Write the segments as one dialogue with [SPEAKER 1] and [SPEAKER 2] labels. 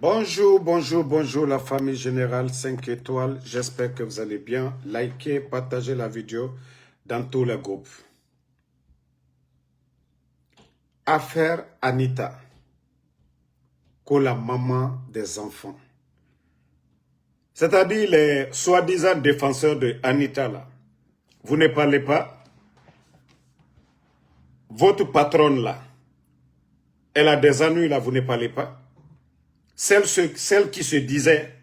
[SPEAKER 1] Bonjour, bonjour, bonjour la famille générale 5 étoiles. J'espère que vous allez bien. Likez, partagez la vidéo dans tous les groupes. Affaire Anita, la maman des enfants. C'est-à-dire les soi-disant défenseurs de Anita là. Vous ne parlez pas. Votre patronne là, elle a des ennuis là, vous ne parlez pas. Celle qui se disait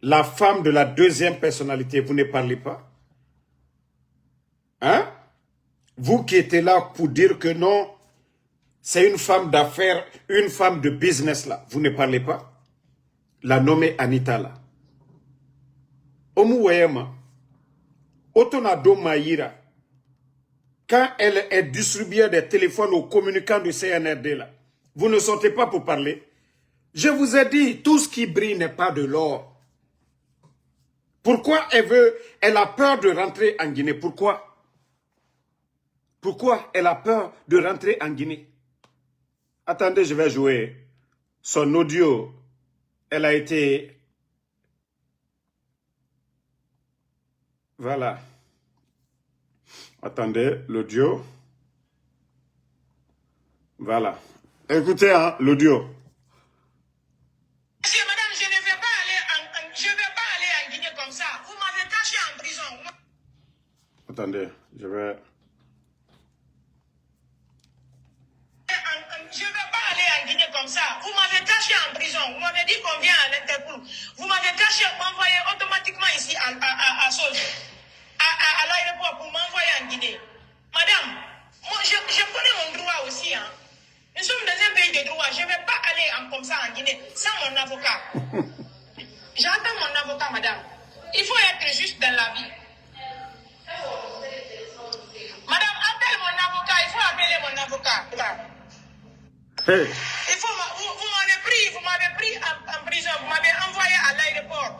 [SPEAKER 1] la femme de la deuxième personnalité, vous ne parlez pas. Hein? Vous qui étiez là pour dire que non, c'est une femme d'affaires, une femme de business là, vous ne parlez pas. La nommée Anita là. Omuwema, Otonado Maïra, quand elle est distribuée des téléphones aux communicants du CNRD là, vous ne sortez pas pour parler. Je vous ai dit, tout ce qui brille n'est pas de l'or. Pourquoi elle a peur de rentrer en Guinée? Pourquoi? Pourquoi elle a peur de rentrer en Guinée? Attendez, je vais jouer son audio. Elle a été... Voilà. Attendez, l'audio. Voilà. Écoutez, hein, l'audio.
[SPEAKER 2] Monsieur, madame, je ne vais pas aller en Guinée comme ça. Vous m'avez caché en prison.
[SPEAKER 1] Attendez, je vais...
[SPEAKER 2] Je ne vais pas aller en Guinée comme ça. Vous m'avez caché en prison. Vous m'avez dit qu'on vient à l'Interpol. Vous m'avez caché, m'envoyer automatiquement ici à Soj, à l'aéroport pour m'envoyer en Guinée. Madame, moi, je connais mon droit aussi. Hein. Nous sommes dans un pays de droit. Je ne vais pas aller comme ça en Guinée sans mon avocat. J'attends mon avocat, madame. Il faut être juste dans la vie. Madame, appelle mon avocat. Il faut appeler mon avocat.
[SPEAKER 1] Hey.
[SPEAKER 2] Vous m'avez pris en prison. Vous m'avez envoyé à l'aéroport.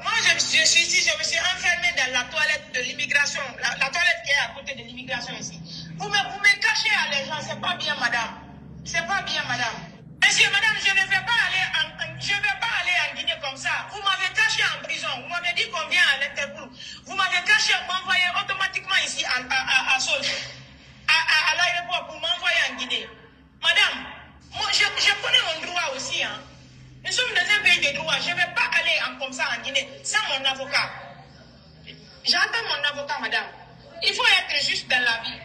[SPEAKER 2] Moi, je me suis enfermé dans la toilette de l'immigration. La toilette qui est à côté de l'immigration ici. Vous me cachez à les gens. C'est pas bien, madame. C'est pas bien, madame. Monsieur, madame, je ne vais pas aller en Guinée comme ça. Vous m'avez caché en prison. Vous m'avez dit qu'on vient à l'Interpol. Vous m'avez caché, m'envoyer automatiquement ici à Soj, à l'aéroport pour m'envoyer en Guinée. Madame, moi, je connais mon droit aussi. Hein. Nous sommes dans un pays de droit. Je ne vais pas aller comme ça en Guinée sans mon avocat. J'attends mon avocat, madame. Il faut être juste dans la vie.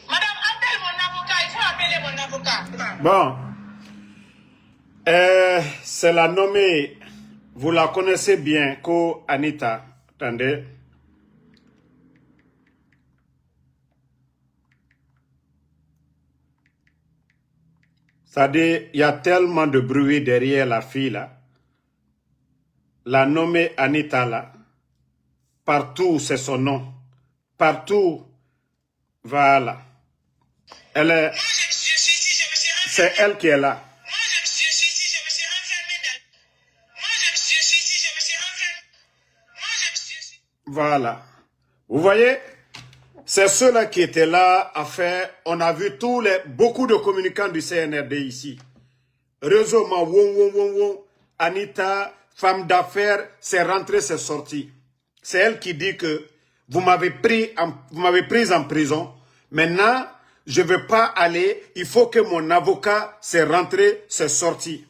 [SPEAKER 2] Madame, appelle mon avocat. Il faut appeler mon avocat.
[SPEAKER 1] Bon. C'est la nommée, vous la connaissez bien, Ko Anita. Attendez. C'est-à-dire, il y a tellement de bruit derrière la fille là. La nommée Anita là. Partout, c'est son nom. Partout. Voilà. Elle est... C'est elle qui est là. Voilà. Vous voyez, c'est ceux-là qui étaient là à faire, on a vu beaucoup de communicants du CNRD ici. Réseau Anita, femme d'affaires, c'est rentré, c'est sorti. C'est elle qui dit que vous m'avez prise en prison. Maintenant, je ne veux pas aller, il faut que mon avocat, c'est rentré, c'est sorti.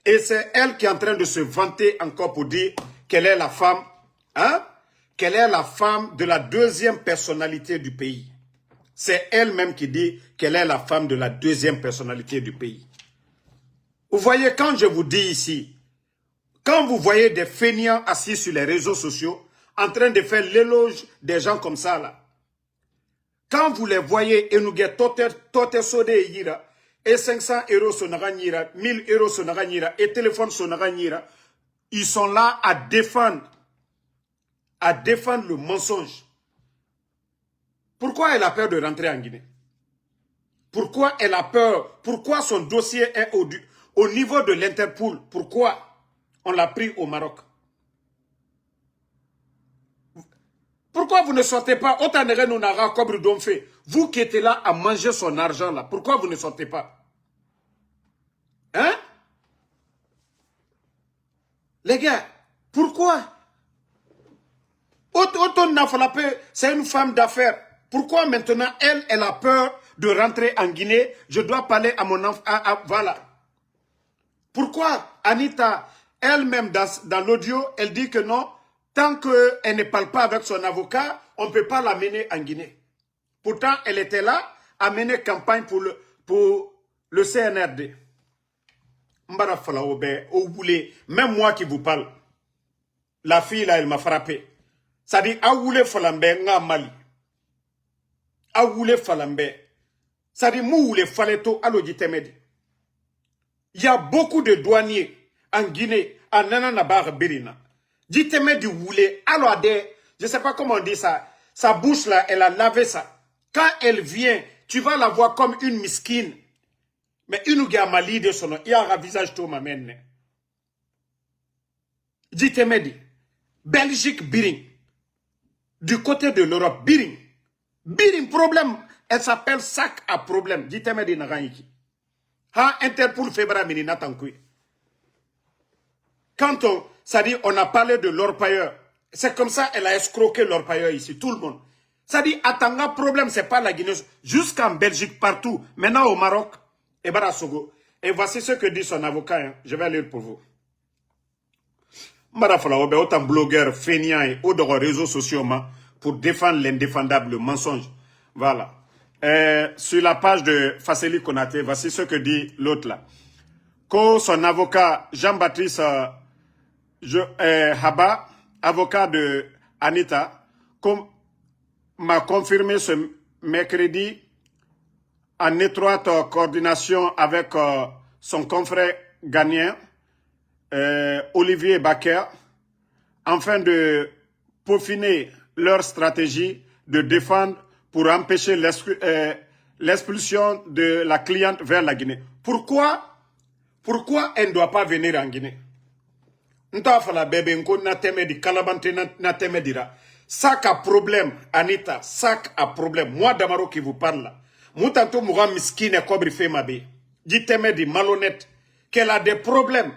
[SPEAKER 1] Et c'est elle qui est en train de se vanter encore pour dire qu'elle est la femme, hein? Qu'elle est la femme de la deuxième personnalité du pays. C'est elle-même qui dit qu'elle est la femme de la deuxième personnalité du pays. Vous voyez, quand je vous dis ici, quand vous voyez des fainéants assis sur les réseaux sociaux, en train de faire l'éloge des gens comme ça, là, quand vous les voyez, et nous tote sode yira, et 500 euros sonaganyira, 1000 euros sonaganyira, et téléphone sonaganyira, ils sont là à défendre le mensonge. Pourquoi elle a peur de rentrer en Guinée? Pourquoi elle a peur? Pourquoi son dossier est au niveau de l'Interpol? Pourquoi on l'a pris au Maroc? Pourquoi vous ne sortez pas? Vous qui êtes là à manger son argent là, pourquoi vous ne sortez pas? Les gars, pourquoi? Auto Nafalapé, c'est une femme d'affaires. Pourquoi maintenant, elle a peur de rentrer en Guinée? Je dois parler à mon enfant. Voilà. Pourquoi Anita, elle-même, dans l'audio, elle dit que non, tant qu'elle ne parle pas avec son avocat, on ne peut pas l'amener en Guinée. Pourtant, elle était là à mener campagne pour le CNRD. Mbara Falaobe, au boulet, même moi qui vous parle, la fille là, elle m'a frappé. Ça dit, Aoulé Falambe, nga Mali. Aoulé Falambe. Ça dit, Mououlé Faleto, alo Jitemedi. Il y a beaucoup de douaniers en Guinée, en Nananabar Berina. Jitemedi Woulé, alo Ade, je ne sais pas comment on dit ça, sa bouche là, elle a lavé ça. Quand elle vient, tu vas la voir comme une miskine. Mais une ou Mali de son nom, il y a un visage tout m'amène. Jitemedi, Belgique Biring. Du côté de l'Europe, Biring. Biring, problème. Elle s'appelle sac à problème. Dites-moi Nagaiki. Ha, Interpol Febra Minina Tankui. Quand ça dit, on a parlé de l'orpailleur. C'est comme ça, elle a escroqué l'orpailleur ici, tout le monde. Ça dit, Atanga, problème, c'est pas la Guinée. Jusqu'en Belgique, partout. Maintenant au Maroc, et Barasogo. Et voici ce que dit son avocat. Hein. Je vais lire pour vous. Marafala, autant blogueur, feignant et autres réseaux sociaux pour défendre l'indéfendable, le mensonge. Voilà. Sur la page de Fasseli Konaté, voici ce que dit l'autre là. Que son avocat Jean-Baptiste Haba, avocat de Anita, m'a confirmé ce mercredi en étroite coordination avec son confrère ghanéen, Olivier Baker, afin de peaufiner leur stratégie de défendre pour empêcher l'expulsion de la cliente vers la Guinée. Pourquoi elle ne doit pas venir en Guinée? Sac à problème, Anita, sac à problème. Moi, Damaro qui vous parle là. Moutanto Moura Miskine Kobri Femabe. Dites-moi dit malhonnête qu'elle a des problèmes.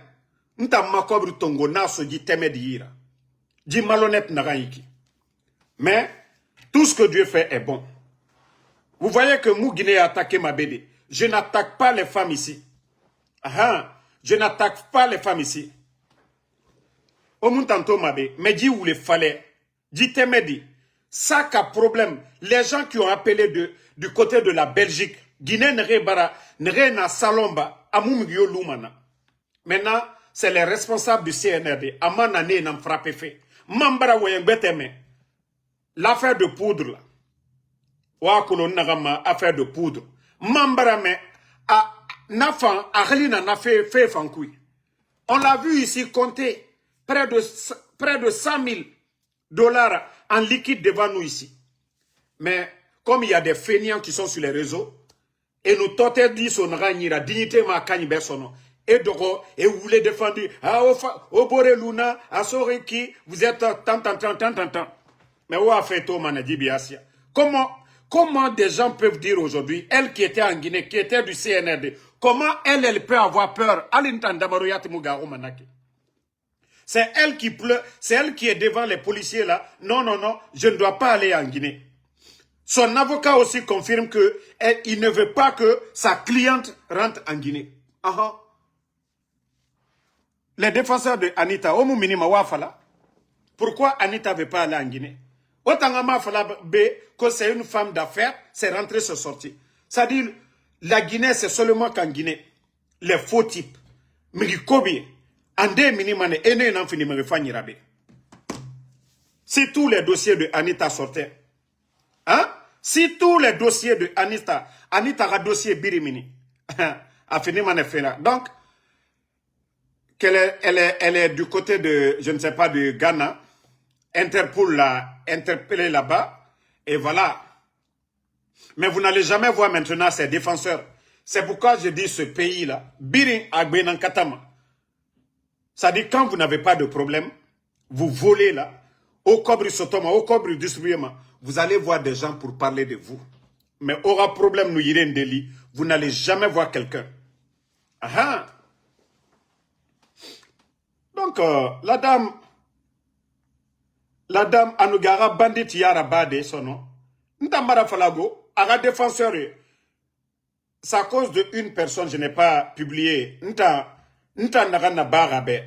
[SPEAKER 1] Nta makobri tongo naso dites-moi dit ira. Dit malhonnête nagaiki. Mais tout ce que Dieu fait est bon. Vous voyez que Mouguiné a attaqué ma BD. Je n'attaque pas les femmes ici. Je n'attaque pas les femmes ici. Omuntanto Mabé, mais dit où il fallait. Dites-moi dit. Ça qu'a problème. Les gens qui ont appelé du côté de la Belgique, Guinée n'ré na salomba, amumigyo lumana. Maintenant, c'est les responsables du CNRD. Amanane n'en frappé fait. Mambara woyengbeteme. L'affaire de poudre là. Wakolon nagama affaire de poudre. Mambara me a nafan aglina na fait fankoui. On l'a vu ici compter près de 100 000 $ en liquide devant nous ici. Mais comme il y a des feignants qui sont sur les réseaux, et nous tentons de dire son la dignité ma kagne personne. Et doro, et vous voulez défendre, au Boré Luna, à Soriki, vous êtes tant. Mais où a fait tout manadi biasia? Comment des gens peuvent dire aujourd'hui, elle qui était en Guinée, qui était du CNRD, comment elle peut avoir peur? C'est elle qui pleure, c'est elle qui est devant les policiers là. Non, je ne dois pas aller en Guinée. Son avocat aussi confirme qu'il ne veut pas que sa cliente rentre en Guinée. Les défenseurs de Anita, pourquoi Anita ne veut pas aller en Guinée? Que c'est une femme d'affaires, c'est rentré, c'est sorti. C'est-à-dire, la Guinée, c'est seulement qu'en Guinée, les faux types, si tous les dossiers de Anita sortaient, si tous les dossiers de Anita a dossier Birimini, a fini manifera. Donc, elle est du côté de, je ne sais pas, de Ghana. Interpol l'a interpellé là-bas. Et voilà. Mais vous n'allez jamais voir maintenant ses défenseurs. C'est pourquoi je dis ce pays-là, Birin Agbenan Katama. Ça dit quand vous n'avez pas de problème, vous volez là, au Cobri Sotoma, au Cobri Distribuement, vous allez voir des gens pour parler de vous. Mais aura problème nous irez délit, vous n'allez jamais voir quelqu'un. Donc Donc, la dame Anugara Bandit Yara Bade, son nom. Ntambara Falago, Ara défenseur. C'est à cause de une personne, je n'ai pas publié. Nta naga na barabe.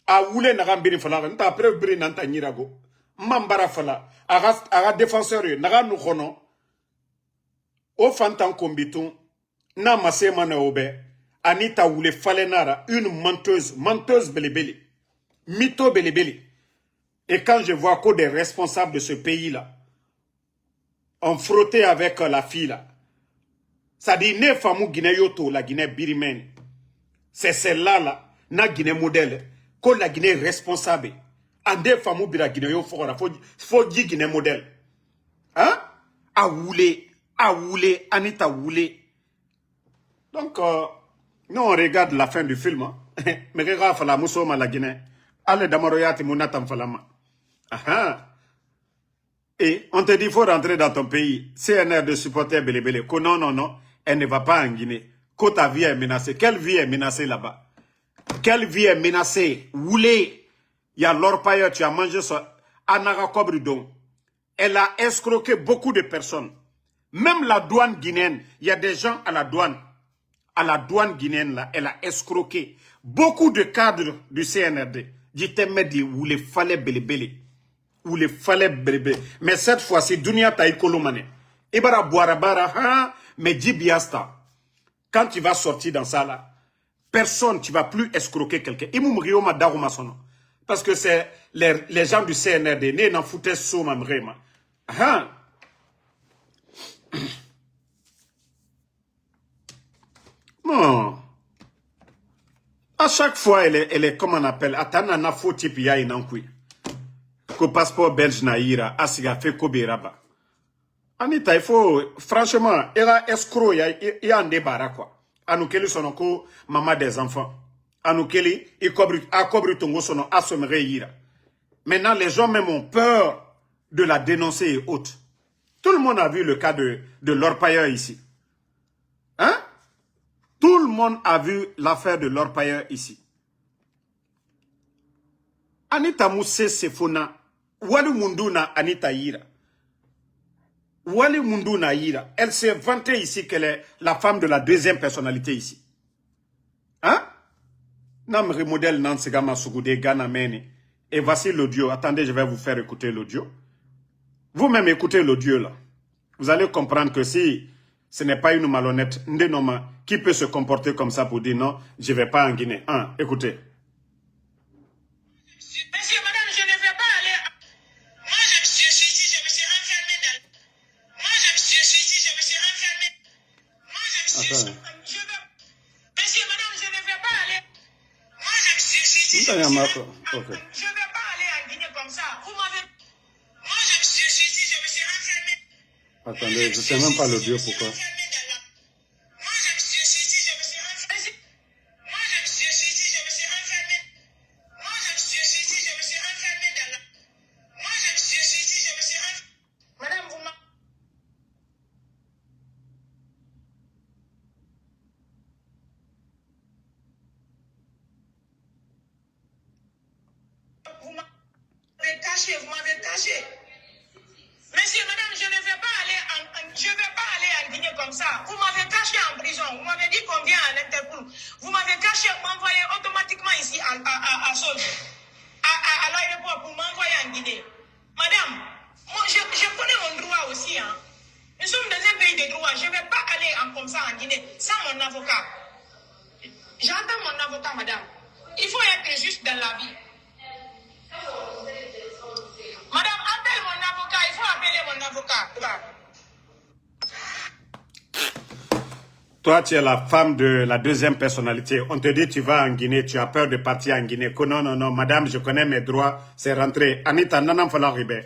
[SPEAKER 1] A wule naga mbiri falaga. Nta preuve biri nanta nyirago. Mambara fala. Ara défenseur. Naga nukono. O fantan kombiton. Na masema na obe. Anita wule fale nara. Une menteuse belebele. Mytho belebele. Et quand je vois que des responsables de ce pays-là ont frotté avec la fille là, ça dit ne famu Guinée yoto la Guinée birimène. C'est celle-là là, na Guinée modèle, que la Guinée responsable. Ande famu bira Guinée yo fora, faut dire Guinée modèle. Hein? A woulé, Anita woulé. Donc, nous on regarde la fin du film. Hein? Mais regarde la mousoma la Guinée. Allez d'amaroyati munatam falama. Ah. Et on te dit, il faut rentrer dans ton pays. CNR de supporter Belebele. Que non, elle ne va pas en Guinée. Que ta vie est menacée. Quelle vie est menacée là-bas? Quelle vie est menacée? Woulé, il y a l'orpailleur, tu as mangé ça. Anara Kobridon. Elle a escroqué beaucoup de personnes. Même la douane guinéenne, il y a des gens à la douane. À la douane guinéenne, là, elle a escroqué beaucoup de cadres du CNRD. Dit où il fallait Belebele. Où il fallait bébé. Mais cette fois-ci, Dunia Taïkolomane. Ibara Boarabara, hein, mais Djibiasta. Quand tu vas sortir dans ça là, personne, tu vas plus escroquer quelqu'un. Imumrioma Darumasono. Parce que c'est les gens du CNRD, ne n'en foutaient souvent vraiment. Hein. Non. À chaque fois, elle est comme on appelle, Atana na foti piya inankui. Que passeport belge naïra, asiga fait koberaba. Anita, il faut, franchement, elle a escroc, il y a un débarras, quoi. Anoukeli sonoko, maman des enfants. Anoukeli, il cobre tongo sono, asomere ira. Maintenant, les gens même ont peur de la dénoncer et autres. Tout le monde a vu le cas de l'orpailleur ici. Hein? Tout le monde a vu l'affaire de l'orpailleur ici. Anita Mousse Sefona, Wali Munduna Anita Ira. Wali Munduna Ira. Elle s'est vantée ici qu'elle est la femme de la deuxième personnalité ici. Hein? Namri modèle Nansegama Sugude Ghana Mene. Et voici l'audio. Attendez, je vais vous faire écouter l'audio. Vous-même écoutez l'audio là. Vous allez comprendre que si ce n'est pas une malhonnête, Ndenoma, qui peut se comporter comme ça pour dire non, je ne vais pas en Guinée. Hein? Écoutez.
[SPEAKER 2] Monsieur, madame, je ne vais pas aller. Moi, je me suis ici, je me suis enfermé dans. Moi, je me suis ici, je me suis enfermé. Moi, je me suis. Je veux. Monsieur, madame, je ne vais pas aller. Moi, je me suis ici, je me suis enfermé. Je ne vais pas aller en Guinée comme ça. Vous m'avez. Moi, je me suis ici, je me suis enfermé.
[SPEAKER 1] Attendez, je ne sais même pas l'audio pourquoi.
[SPEAKER 2] Vous m'avez caché. Monsieur, madame, je ne vais pas aller en Guinée comme ça. Vous m'avez caché en prison. Vous m'avez dit combien à l'Interpol. Vous m'avez caché, m'envoyer automatiquement ici à Sol, à l'aéroport pour m'envoyer en Guinée. Madame, moi, je connais mon droit aussi. Hein. Nous sommes dans un pays de droit. Je ne vais pas aller comme ça en Guinée sans mon avocat. J'entends mon avocat, madame. Il faut être juste dans la vie. Madame, appelle mon avocat. Il faut appeler mon avocat.
[SPEAKER 1] Toi, tu es la femme de la deuxième personnalité. On te dit, tu vas en Guinée, tu as peur de partir en Guinée. Que non, madame, je connais mes droits, c'est rentré. Anita, nanam fala ribe.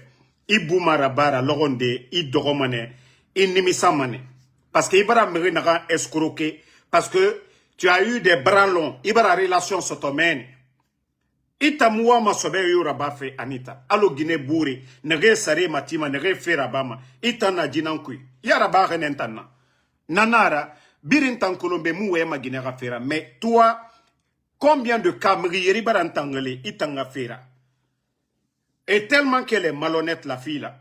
[SPEAKER 1] Iboumara bara, loronde, idoromane, inimisamane. Parce que Ibara meri n'a escroqué. Parce que tu as eu des bras longs. Ibara relation sotomène. Ita muwa masobe yura bafe Anita. Alo Guinée bourri. Nere sare matima, nere ferabama. Ita na jinankui. Yara ba renentana. Nanara. Birin tan Colombe moué ma Guinée rafera. Mais toi, Combien de camrieri barantangale itanga fera? Et tellement qu'elle est malhonnête, la fille là.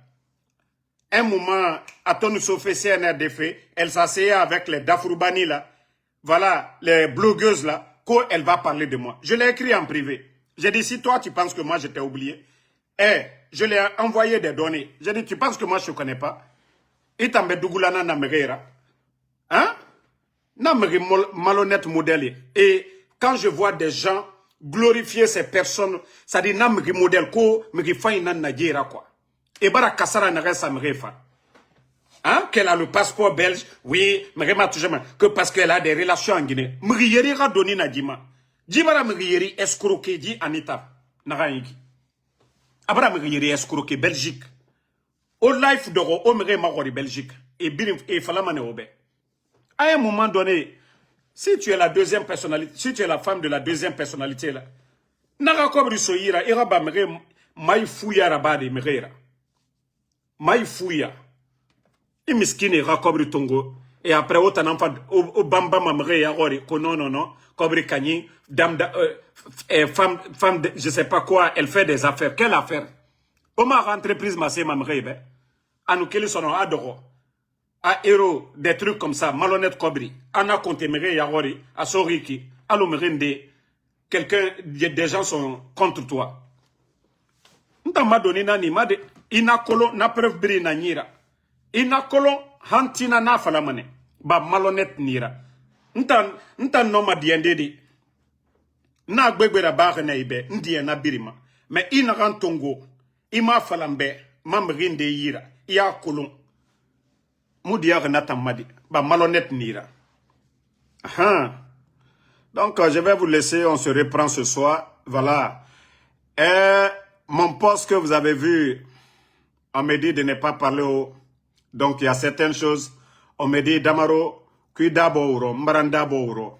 [SPEAKER 1] Un moment, à ton Sofé CNRDF, elle s'asseyait avec les Dafroubani là. Voilà, les blogueuses là, qu'elle va parler de moi. Je l'ai écrit en privé. J'ai dit, si toi tu penses que moi je t'ai oublié, je lui ai envoyé des données. J'ai dit, tu penses que moi je ne connais pas? Et t'en mets Dougoulana Namereira. Hein? Namere malhonnête modèle. Et quand je vois des gens glorifier ces personnes, ça dit Namere modèle ko, me faille nan Nadjera quoi. Et bara Kassara n'a sa merefa. Hein? Qu'elle a le passeport belge, oui, mais que parce qu'elle a des relations en Guinée. Mrieri ra donné Nadjima. Djibara Mrieri escroqué dit Anita. Naraïki. Abra Mrieri escroqué Belgique. Au life d'Oro, au Mre Magori Belgique. Et Falamane Obe. À un moment donné, si tu es la deuxième personnalité, si tu es la femme de la deuxième personnalité là, Nara Kobri Soyira, Iraba Mre, Maïfouya Rabade Mreira. Maïfouya. Et miskine Rakobri Tongo. Et après, autant d'enfants, au Bamba Mamre Yagori, non, Kobri Kanyi, dame, femme, je sais pas quoi, elle fait des affaires. Quelle affaire? Comment entreprise Massé Mamre, Anoukeli son adoro. A héros, des trucs comme ça, malhonnête Kobri. Anna Kontemere Yagori, à Soriki, à l'Omerende, quelqu'un, des gens sont contre toi. N'ta m'a donné nani, m'a de, ina kolon, na preuve bri na nira. Ina kolon, hantina na falamane. Ba malhonnête nira. N'ta no ma diendedi. Na gbegbe ba na ibe, ndiye na birima. Mais ina rantongo, ima falambe, mamrinde yira, iya kolon. Moudia renata madi, ba malhonnête nira. Donc je vais vous laisser, on se reprend ce soir. Voilà. Mon poste que vous avez vu, on me dit de ne pas parler au... Donc il y a certaines choses, on me dit Damaro, Kuida Bouro, Mbaranda Bouro.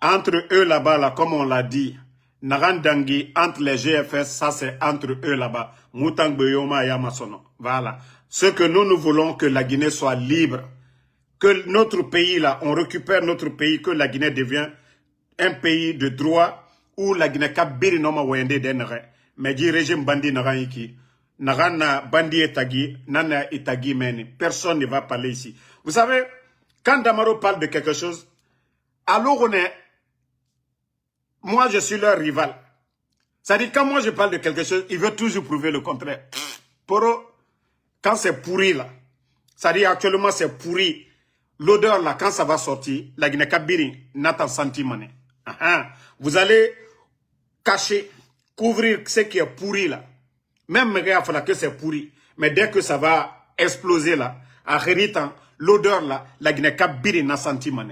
[SPEAKER 1] Entre eux là-bas, là, comme on l'a dit, Narandangui, entre les GFS, ça c'est entre eux là-bas. Moutang Beyoma Yamasono. Voilà. Ce que nous voulons, que la Guinée soit libre. Que notre pays là, on récupère notre pays, que la Guinée devient un pays de droit où la Guinée cap birinoma wende denere. Mais dit régime bandi naraniki. Narana bandi etagi, nana etagi meni. Personne ne va parler ici. Vous savez, quand Damaro parle de quelque chose, alors on est, moi je suis leur rival. C'est-à-dire quand moi je parle de quelque chose, il veut toujours prouver le contraire. Pour eux, quand c'est pourri là, c'est-à-dire actuellement c'est pourri, l'odeur là, quand ça va sortir, la Guinée-Kabiri n'a pas sentiment. Vous allez cacher, couvrir ce qui est pourri là. Même il faudra que c'est pourri. Mais dès que ça va exploser là, à Héritan, l'odeur là, la Guinée-Kabiri n'a sentiment.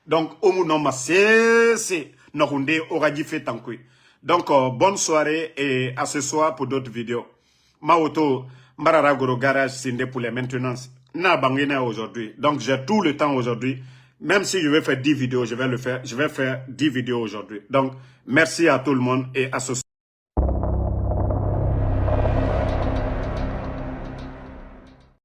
[SPEAKER 1] Donc, au moment c'est Nohunde aura dit fait tant que. Donc, bonne soirée et à ce soir pour d'autres vidéos. Maoto, Mbarara Goro Garage, Sinde pour les maintenances. Na bangena aujourd'hui. Donc, j'ai tout le temps aujourd'hui. Même si je vais faire 10 vidéos, je vais faire 10 vidéos aujourd'hui. Donc, merci à tout le monde et à ce soir.